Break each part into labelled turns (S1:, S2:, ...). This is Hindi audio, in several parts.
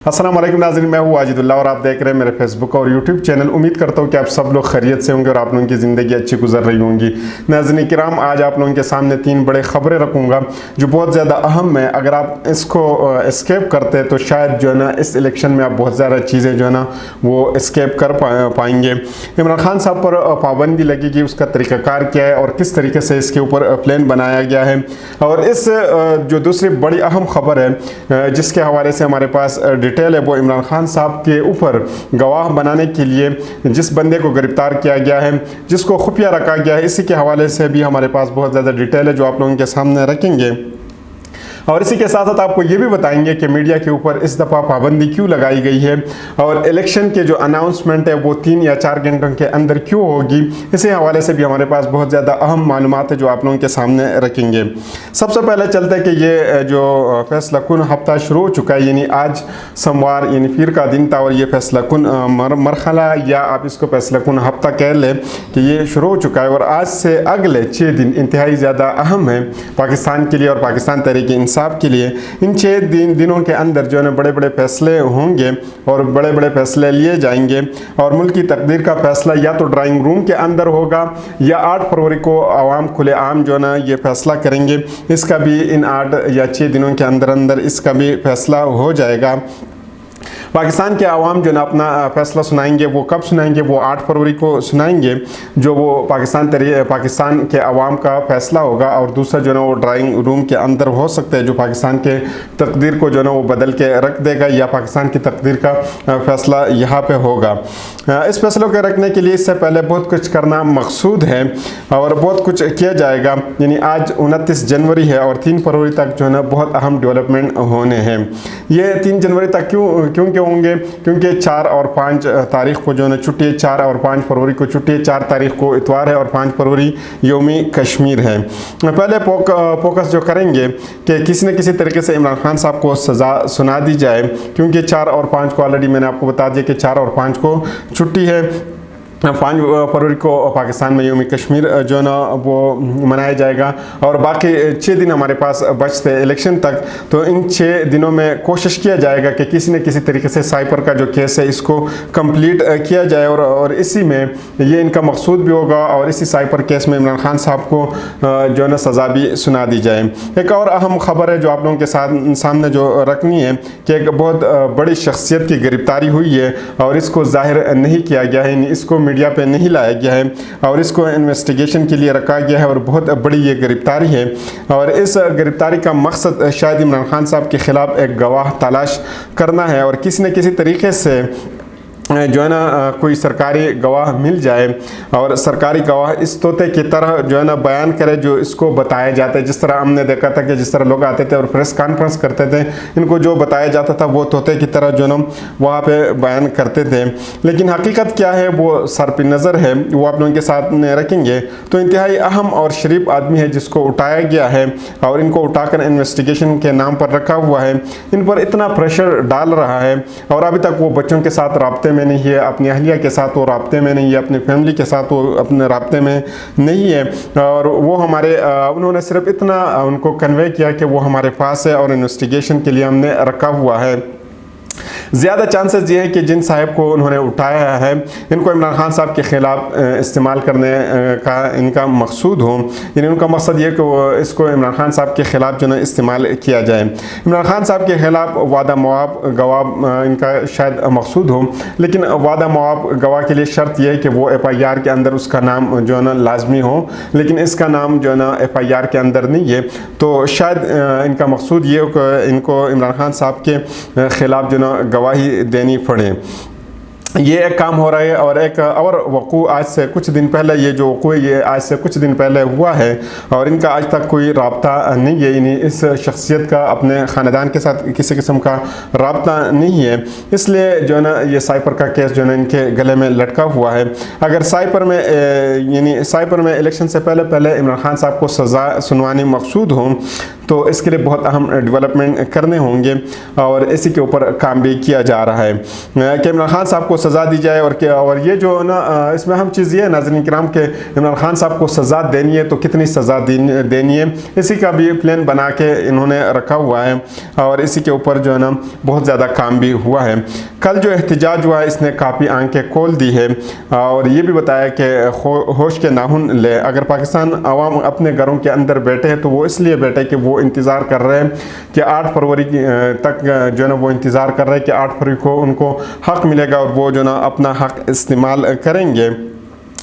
S1: अस्सलाम वालेकुम नाज़रीन, मैं हूँ वाजिदुल्लाह और आप देख रहे हैं मेरे फेसबुक और यूट्यूब चैनल। उम्मीद करता हूँ कि आप सब लोग खैरियत से होंगे और आप लोगों की ज़िंदगी अच्छी गुजर रही होंगी। नाज़रीन किराम, आज आप लोगों के सामने 3 बड़े ख़बरें रखूँगा जो बहुत ज़्यादा अहम है। अगर आप इसको एस्केप करते हैं तो शायद जो है ना इस इलेक्शन में आप बहुत ज़्यादा चीज़ें जो है ना वो एस्केप कर पाएंगे। इमरान खान साहब पर पाबंदी लगेगी, उसका तरीक़ाकार क्या है और किस तरीके से इसके ऊपर प्लान बनाया गया है। और इस जो दूसरी बड़ी अहम खबर है जिसके हवाले से हमारे पास डिटेल है, वो इमरान खान साहब के ऊपर गवाह बनाने के लिए जिस बंदे को गिरफ्तार किया गया है, जिसको खुफिया रखा गया है, इसी के हवाले से भी हमारे पास बहुत ज़्यादा डिटेल है जो आप लोगों के सामने रखेंगे। और इसी के साथ साथ आपको ये भी बताएंगे कि मीडिया के ऊपर इस दफ़ा पाबंदी क्यों लगाई गई है और इलेक्शन के जो अनाउंसमेंट है वो 3 या 4 घंटों के अंदर क्यों होगी। इसी हवाले से भी हमारे पास बहुत ज़्यादा अहम मालूमात है जो आप लोगों के सामने रखेंगे। सबसे पहले चलते हैं कि ये जो फैसला कुन हफ्ता शुरू हो चुका है, यानी आज सोमवार यानी पीर का दिन था और ये फैसला कुन मरहला या आप इसको फैसला कुन हफ्ता कह लें कि ये शुरू हो चुका है। और आज से अगले 6 दिन इंतहाई ज़्यादा अहम है पाकिस्तान के लिए और पाकिस्तान तहरीक इंसाफ के लिए। इन 6 दिनों के अंदर जो है ना बड़े बड़े फैसले होंगे और बड़े बड़े फैसले लिए जाएंगे और मुल्क की तकदीर का फैसला या तो ड्राइंग रूम के अंदर होगा या 8 फरवरी को आवाम खुले आम जो है ना ये फैसला करेंगे। इसका भी इन 8 या 6 दिनों के अंदर अंदर इसका भी फैसला हो जाएगा। पाकिस्तान के आवाम जो ना अपना फैसला सुनाएंगे, वो कब सुनाएंगे? वो 8 फरवरी को सुनाएंगे, जो वो पाकिस्तान के आवाम का फैसला होगा। और दूसरा जो ना वो ड्राइंग रूम के अंदर हो सकता है, जो पाकिस्तान के तकदीर को जो ना वो बदल के रख देगा या पाकिस्तान की तकदीर का फैसला यहाँ पे होगा। इस फैसलों के रखने के लिए इससे पहले बहुत कुछ करना मकसूद है और बहुत कुछ किया जाएगा। यानी आज 29 जनवरी है और 3 फरवरी तक जो है ना बहुत अहम डेवलपमेंट होने हैं। ये 3 जनवरी तक क्यों होंगे? क्योंकि 4 और 5 तारीख को जो है छुट्टी है, 4 और 5 फरवरी को छुट्टी है। 4 तारीख को इतवार है और 5 फरवरी यौमी कश्मीर है। पहले फोकस जो करेंगे कि किसी न किसी तरीके से इमरान खान साहब को सज़ा सुना दी जाए, क्योंकि 4 और 5 को ऑलरेडी मैंने आपको बता दिया कि 4 और 5 को छुट्टी है। 5 फरवरी को पाकिस्तान में यौम कश्मीर जो है ना वो मनाया जाएगा और बाकी 6 दिन हमारे पास बचते इलेक्शन तक। तो इन 6 दिनों में कोशिश किया जाएगा कि किसी न किसी तरीके से साइपर का जो केस है इसको कंप्लीट किया जाए और इसी में ये इनका मकसूद भी होगा और इसी साइपर केस में इमरान खान साहब को जो है ना सज़ा भी सुना दी जाए। एक और अहम खबर है जो आप लोगों के सामने जो रखनी है कि एक बहुत बड़ी शख्सियत की गिरफ्तारी हुई है और इसको जाहिर नहीं किया गया है, इसको मीडिया पे नहीं लाया गया है और इसको इन्वेस्टिगेशन के लिए रखा गया है और बहुत बड़ी ये गिरफ्तारी है। और इस गिरफ्तारी का मकसद शायद इमरान खान साहब के ख़िलाफ़ एक गवाह तलाश करना है और किसी न किसी तरीके से जो है ना कोई सरकारी गवाह मिल जाए और सरकारी गवाह इस तोते की तरह जो है ना बयान करे जो इसको बताया जाता है। जिस तरह हमने देखा था कि जिस तरह लोग आते थे और प्रेस कॉन्फ्रेंस करते थे, इनको जो बताया जाता था वो तोते की तरह जो ना वहाँ पे बयान करते थे। लेकिन हकीकत क्या है वो सर पे नज़र है, वो आप लोगों के साथ रखेंगे। तो इंतहाई अहम और शरीफ आदमी है जिसको उठाया गया है और इनको उठाकर इन्वेस्टिगेशन के नाम पर रखा हुआ है। इन पर इतना प्रेशर डाल रहा है और अभी तक वो बच्चों के साथ राब्ते में नहीं है, अपनी अहलिया के साथ वो राब्ते में नहीं है, अपनी फैमिली के साथ वो अपने राब्ते में नहीं है। और वो हमारे उन्होंने सिर्फ इतना उनको कन्वे किया कि वो हमारे पास है और इन्वेस्टिगेशन के लिए हमने रखा हुआ है। ज़्यादा चांसेस ये है कि जिन साहब को उन्होंने उठाया है इनको इमरान खान साहब के ख़िलाफ़ इस्तेमाल करने का इनका मकसूद हो, यानी उनका मकसद ये कि वो इसको इमरान खान साहब के ख़िलाफ़ जो है इस्तेमाल किया जाए। इमरान खान साहब के ख़िलाफ़ वादा मवाब गवाह इनका शायद मकसूद हो, लेकिन वादा मवाब गवाह के लिए शर्त यह है कि वो FIR के अंदर उसका नाम जो है ना लाजमी हो, लेकिन इसका नाम जो है ना FIR के अंदर नहीं है। तो शायद इनका मकसूद ये हो कि इनको इमरान खान साहब के ख़िलाफ़ जो ना गवाही देनी पड़े। ये एक काम हो रहा है। और एक और वक़ू आज से कुछ दिन पहले, ये जो वक़ू है ये आज से कुछ दिन पहले हुआ है और इनका आज तक कोई राब्ता नहीं है, यानी इस शख्सियत का अपने ख़ानदान के साथ किसी किस्म का राब्ता नहीं है। इसलिए जो है ना ये साइपर का केस जो है ना इनके गले में लटका हुआ है। अगर साइपर में यानी साइपर में इलेक्शन से पहले इमरान खान साहब को सज़ा सुनवानी मकसूद हो तो इसके लिए बहुत अहम डेवलपमेंट करने होंगे और इसी के ऊपर काम भी किया जा रहा है कि इमरान खान साहब को सज़ा दी जाए। और ये जो ना इसमें अहम चीज़ ये है नाज़रीन किराम के इमरान खान साहब को सज़ा देनी है तो कितनी सज़ा देनी है, इसी का भी प्लान बना के इन्होंने रखा हुआ है और इसी के ऊपर जो है ना बहुत ज़्यादा काम भी हुआ है। कल जो एहतजाज हुआ है इसने काफ़ी आंखें खोल दी है और ये भी बताया कि होश के नाखून ले, अगर पाकिस्तान अवाम अपने घरों के अंदर बैठे हैं तो वो इसलिए बैठे कि वो इंतज़ार कर रहे हैं कि 8 फरवरी तक जो है ना वो इंतज़ार कर रहे हैं कि 8 फरवरी को उनको हक़ मिलेगा और वो जो ना अपना हक़ इस्तेमाल करेंगे,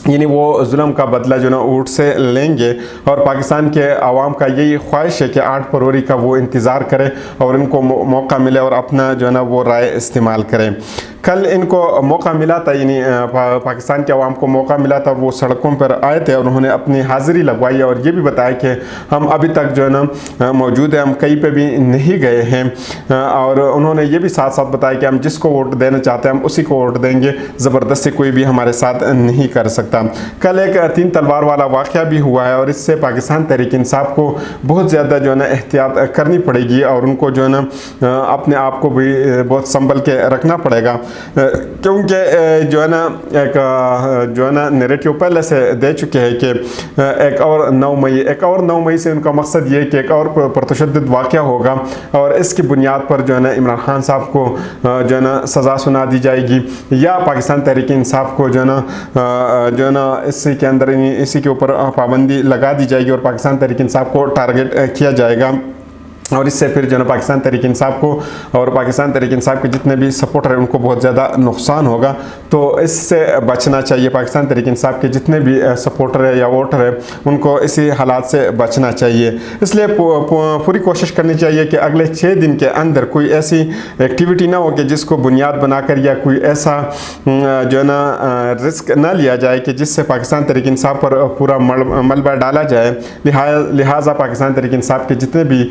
S1: यानी वो जुल्म का बदला जो ना ऊँट से लेंगे। और पाकिस्तान के अवाम का यही ख्वाहिश है कि 8 फरवरी का वो इंतज़ार करें और इनको मौका मिले और अपना जो है ना वो राय इस्तेमाल करें। कल इनको मौका मिला था, यानी पाकिस्तान के अवाम को मौका मिला था, वो सड़कों पर आए थे और उन्होंने अपनी हाज़िरी लगवाई और ये भी बताया कि हम अभी तक जो है ना मौजूद है, हम कहीं पे भी नहीं गए हैं। और उन्होंने ये भी साथ साथ बताया कि हम जिसको वोट देना चाहते हैं हम उसी को वोट देंगे, ज़बरदस्ती कोई भी हमारे साथ नहीं कर सकता। कल एक 3 तलवार वाला वाक़या भी हुआ है और इससे पाकिस्तान तहरीक इंसाफ को बहुत ज़्यादा जो है ना एहतियात करनी पड़ेगी और उनको जो है ना अपने आप को भी बहुत संभल के रखना पड़ेगा, क्योंकि जो है ना एक जो है ना नैरेटिव पहले से दे चुके हैं कि एक और 9 मई से उनका मकसद ये है कि एक और प्रतिशद्दिद वाक़या होगा और इसकी बुनियाद पर जो है ना इमरान खान साहब को जो है ना सज़ा सुना दी जाएगी या पाकिस्तान तहरीक इंसाफ को जो है ना इसी के अंदर इसी के ऊपर पाबंदी लगा दी जाएगी और पाकिस्तान तहरीक इंसाफ को टारगेट किया जाएगा। और इससे फिर जो है पाकिस्तान तहरीक इंसाफ को और पाकिस्तान तहरीक इंसाफ के जितने भी सपोर्टर हैं उनको बहुत ज़्यादा नुकसान होगा, तो इससे बचना चाहिए। पाकिस्तान तहरीक इंसाफ के जितने भी सपोर्टर है या वोटर है उनको इसी हालात से बचना चाहिए। इसलिए पूरी कोशिश करनी चाहिए कि अगले 6 दिन के अंदर कोई ऐसी एक्टिविटी ना हो कि जिसको बुनियाद बनाकर या कोई ऐसा जो है ना रिस्क ना लिया जाए कि जिससे पाकिस्तान तहरीक इंसाफ पर पूरा मलबा डाला जाए। लिहाजा पाकिस्तान तहरीक इंसाफ के जितने भी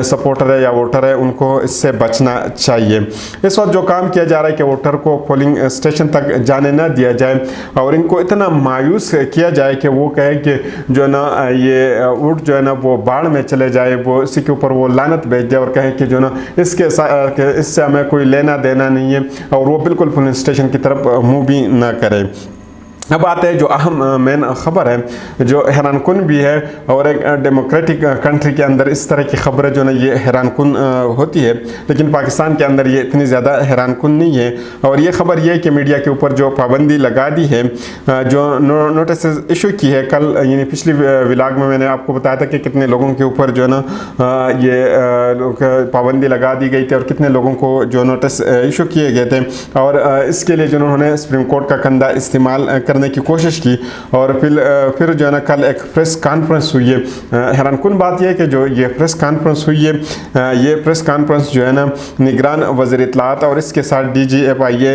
S1: सपोर्टर है या वोटर है उनको इससे बचना चाहिए। इस वक्त जो काम किया जा रहा है कि वोटर को पोलिंग स्टेशन तक जाने ना दिया जाए और इनको इतना मायूस किया जाए कि वो कहे कि जो है ना ये ऊँट जो है ना वो बाढ़ में चले जाए, वो इसी के ऊपर वो लानत भेज दे और कहे कि जो ना इससे हमें कोई लेना देना नहीं है और वो बिल्कुल पोलिंग स्टेशन की तरफ मुँह भी ना करे। अब आते हैं जो अहम मेन ख़बर है जो हैरानकुन भी है और एक डेमोक्रेटिक कंट्री के अंदर इस तरह की ख़बरें जो ना ये हैरानकुन होती है, लेकिन पाकिस्तान के अंदर ये इतनी ज़्यादा हैरानकुन नहीं है। और ये ख़बर ये है कि मीडिया के ऊपर जो पाबंदी लगा दी है, जो नोटिस इशू की है कल, यानी पिछली व्लॉग में मैंने आपको बताया था कि कितने लोगों के ऊपर जो है ना ये पाबंदी लगा दी गई थी और कितने लोगों को जो नोटिस इशू किए गए थे और इसके लिए जो उन्होंने सुप्रीम कोर्ट का कंधा इस्तेमाल करने की कोशिश की। और फिर जो है ना कल एक प्रेस कॉन्फ्रेंस हुई है। हैरानकुन बात यह है कि जो ये प्रेस कॉन्फ्रेंस हुई है, ये प्रेस कॉन्फ्रेंस जो है ना निगरान वज़ीर इत्तलात और इसके साथ DGFIA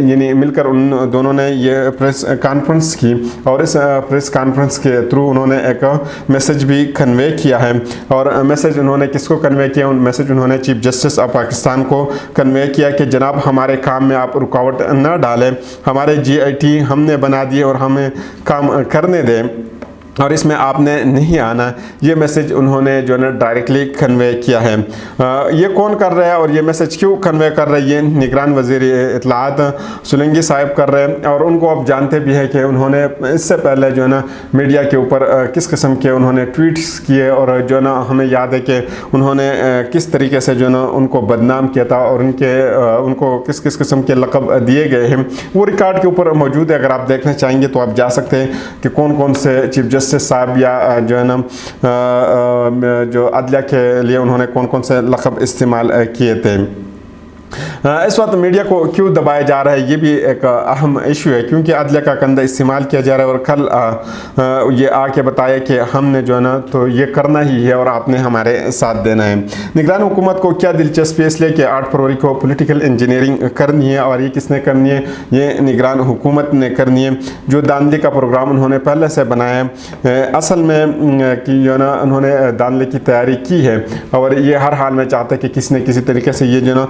S1: यानी मिलकर उन दोनों ने ये प्रेस कॉन्फ्रेंस की और इस प्रेस कॉन्फ्रेंस के थ्रू उन्होंने एक मैसेज भी कन्वे किया है। और मैसेज उन्होंने किसको कन्वे किया? मैसेज उन्होंने चीफ जस्टिस ऑफ पाकिस्तान को कन्वे किया कि जनाब हमारे काम में आप रुकावट न डालें, हमारे GIT हमने बना दिए और हमें काम करने दें और इसमें आपने नहीं आना। ये मैसेज उन्होंने जो है ना डायरेक्टली कन्वे किया है। ये कौन कर रहा है और ये मैसेज क्यों कन्वे कर रहे हैं? ये निगरान वज़ीर इत्तलात सोलंकी साहब कर रहे हैं और उनको आप जानते भी हैं कि उन्होंने इससे पहले जो है ना मीडिया के ऊपर किस किस्म के उन्होंने ट्वीट्स किए और जो है ना हमें याद है कि उन्होंने किस तरीके से जो है ना उनको बदनाम किया था और उनको किस किस किस्म के लक़ब दिए गए हैं, वो रिकॉर्ड के ऊपर मौजूद है। अगर आप देखना चाहेंगे तो आप जा सकते हैं कि कौन कौन से चीफ जस्टिस साहब या जो है ना जो अदलिया के लिए उन्होंने कौन कौन से लक़ब इस्तेमाल किए थे। इस वक्त मीडिया को क्यों दबाया जा रहा है ये भी एक अहम इशू है, क्योंकि अदलिया का कंधा इस्तेमाल किया जा रहा है और कल ये आके बताया कि हमने जो है ना तो ये करना ही है और आपने हमारे साथ देना है। निगरान हुकूमत को क्या दिलचस्पी है? इसलिए कि 8 फरवरी को पॉलिटिकल इंजीनियरिंग करनी है और ये किसने करनी है? ये निगरान हुकूमत ने करनी है। जो दांधली का प्रोग्राम उन्होंने पहले से बनाया है, असल में कि जो है ना उन्होंने दांधली की तैयारी की है और ये हर हाल में चाहते हैं कि किसी न किसी तरीके से ये जो ना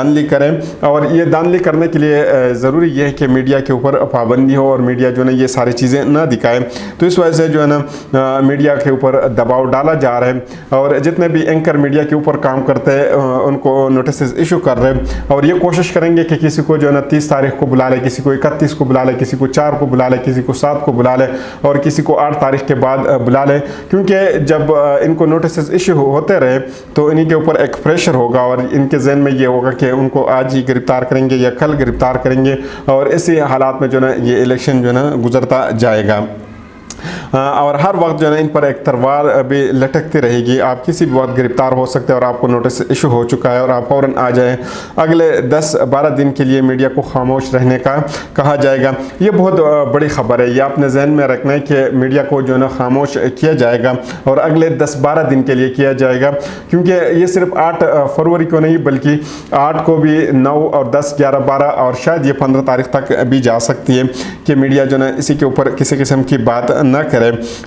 S1: धांधली करें। और ये धांधली करने के लिए ज़रूरी ये है कि मीडिया के ऊपर पाबंदी हो और मीडिया जो है ये सारी चीज़ें ना दिखाए। तो इस वजह से जो है ना मीडिया के ऊपर दबाव डाला जा रहा है और जितने भी एंकर मीडिया के ऊपर काम करते हैं उनको नोटिस इशू कर रहे हैं और ये कोशिश करेंगे कि किसी को जो है ना 30 तारीख को बुला ले, किसी को 31 को बुला ले, किसी को 4 को बुला ले, किसी को 7 को बुला ले और किसी को 8 तारीख के बाद बुला ले। क्योंकि जब इनको नोटिस इशू होते रहे तो इन्हीं के ऊपर एक प्रेशर होगा और इनके जहन में ये होगा कि उनको आज ही गिरफ्तार करेंगे या कल गिरफ्तार करेंगे और इसी हालात में जो है ये इलेक्शन जो है ना गुजरता जाएगा। और हर वक्त जो है इन पर एक तलवार भी लटकती रहेगी। आप किसी भी वक्त गिरफ्तार हो सकते हैं और आपको नोटिस इशू हो चुका है और आप फ़ौरन आ जाएं। अगले 10-12 दिन के लिए मीडिया को खामोश रहने का कहा जाएगा। ये बहुत बड़ी खबर है, ये आपने जहन में रखना है कि मीडिया को जो है ना खामोश किया जाएगा और अगले 10-12 दिन के लिए किया जाएगा। क्योंकि ये सिर्फ 8 फरवरी को नहीं बल्कि 8 को भी, 9 और 10, 11, 12 और शायद ये 15 तारीख तक भी जा सकती है कि मीडिया जो है इसी के ऊपर किसी किस्म की बात न करे।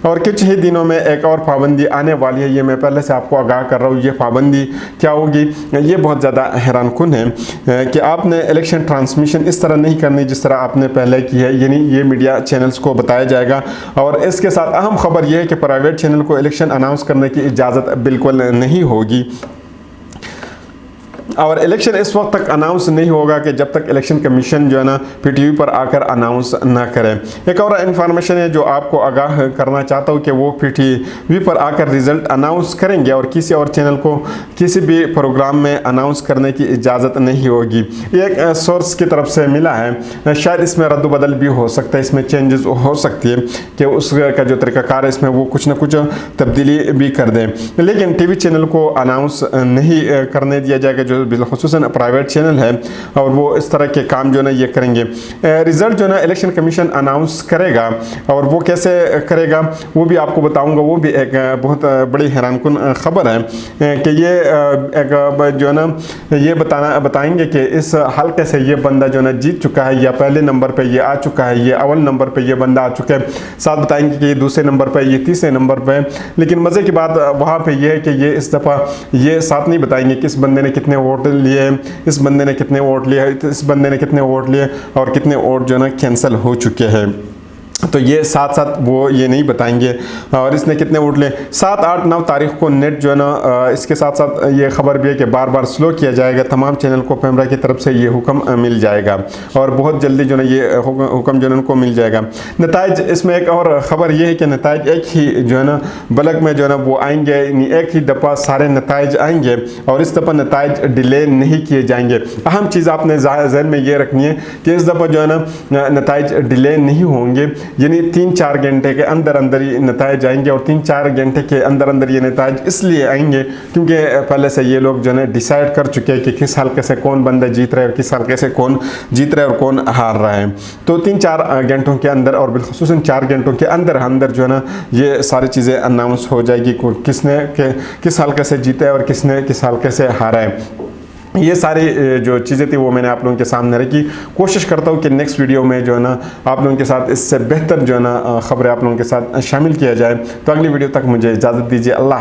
S1: और कुछ ही दिनों में एक और पाबंदी आने वाली है, ये मैं पहले से आपको आगाह कर रहा हूँ। ये पाबंदी क्या होगी, ये बहुत ज़्यादा हैरानकुन है कि आपने इलेक्शन ट्रांसमिशन इस तरह नहीं करनी जिस तरह आपने पहले की है, यानी ये मीडिया चैनल्स को बताया जाएगा। और इसके साथ अहम खबर यह है कि प्राइवेट चैनल को इलेक्शन अनाउंस करने की इजाज़त बिल्कुल नहीं होगी और इलेक्शन इस वक्त तक अनाउंस नहीं होगा कि जब तक इलेक्शन कमीशन जो है ना पीटीवी पर आकर अनाउंस ना करे। एक और इन्फॉर्मेशन है जो आपको आगाह करना चाहता हूँ कि वो पीटीवी पर आकर रिजल्ट अनाउंस करेंगे और किसी और चैनल को किसी भी प्रोग्राम में अनाउंस करने की इजाज़त नहीं होगी। ये एक सोर्स की तरफ से मिला है, शायद इसमें रद्द-बदल भी हो सकता है, इसमें चेंजेस हो सकती है कि उसका जो तरीक़ाकार है इसमें वो कुछ ना कुछ तब्दीली भी कर दें। लेकिन टीवी चैनल को अनाउंस नहीं करने दिया जाएगा जो बिलखुसूसन प्राइवेट चैनल है और वो इस तरह के काम जो है ना ये करेंगे। रिज़ल्ट जो है ना इलेक्शन कमीशन अनाउंस करेगा और वो कैसे करेगा वो भी आपको बताऊंगा। वो भी एक बहुत बड़ी हैरानकुन ख़बर है कि ये एक जो है ना ये बताएंगे कि इस हल्के से ये बंदा जो है ना जीत चुका है या पहले नंबर पे ये आ चुका है, ये अव्वल नंबर पे ये बंदा आ चुका है, साथ बताएंगे कि ये दूसरे नंबर पे, ये तीसरे नंबर पे। लेकिन मज़े की बात वहाँ पे ये है कि ये इस दफ़ा ये साथ नहीं बताएंगे कि इस बंदे ने कितने वोट लिए, इस बंदे ने कितने वोट लिए, इस बंदे ने कितने वोट लिए और कितने वोट जो है ना कैंसिल हो चुके हैं। तो ये साथ साथ वो ये नहीं बताएंगे और इसने कितने वोट लिए। 7, 8, 9 तारीख को नेट जो है ना इसके साथ साथ ये खबर भी है कि बार बार स्लो किया जाएगा। तमाम चैनल को पेमरा की तरफ से ये हुक्म मिल जाएगा और बहुत जल्दी जो है ये हुक्म जो है उनको मिल जाएगा। नताइज इसमें एक और ख़बर ये है कि नताइज एक ही जो है ना बलक में जो है ना वो आएंगे, एक ही दफ़ा सारे नताइज आएंगे और इस दफ़ा नताइज डिले नहीं किए जाएंगे। अहम चीज़ आपने जहन में ये रखनी है कि इस दफ़ा जो है ना नताइज डिले नहीं होंगे, यानी 3-4 घंटे के अंदर अंदर ये नताइज आएंगे और 3-4 घंटे के अंदर अंदर ये नताइज इसलिए आएंगे क्योंकि पहले से ये लोग जो है डिसाइड कर चुके हैं कि किस हल्के से कौन बंदा जीत रहा है और किस हल्के से कौन जीत रहा है और कौन हार रहा है। तो 3-4 घंटों के अंदर और बिलखुसूसन 4 घंटों के अंदर अंदर जो है ना ये सारी चीज़ें अनाउंस हो जाएगी किसने किस हल्के से जीता है और किसने किस हल्के से हारा है। ये सारी जो चीज़ें थी वो मैंने आप लोगों के सामने रखी। कोशिश करता हूँ कि नेक्स्ट वीडियो में जो है ना आप लोगों के साथ इससे बेहतर जो है ना ख़बरें आप लोगों के साथ शामिल किया जाए। तो अगली वीडियो तक मुझे इजाज़त दीजिए। अल्लाह।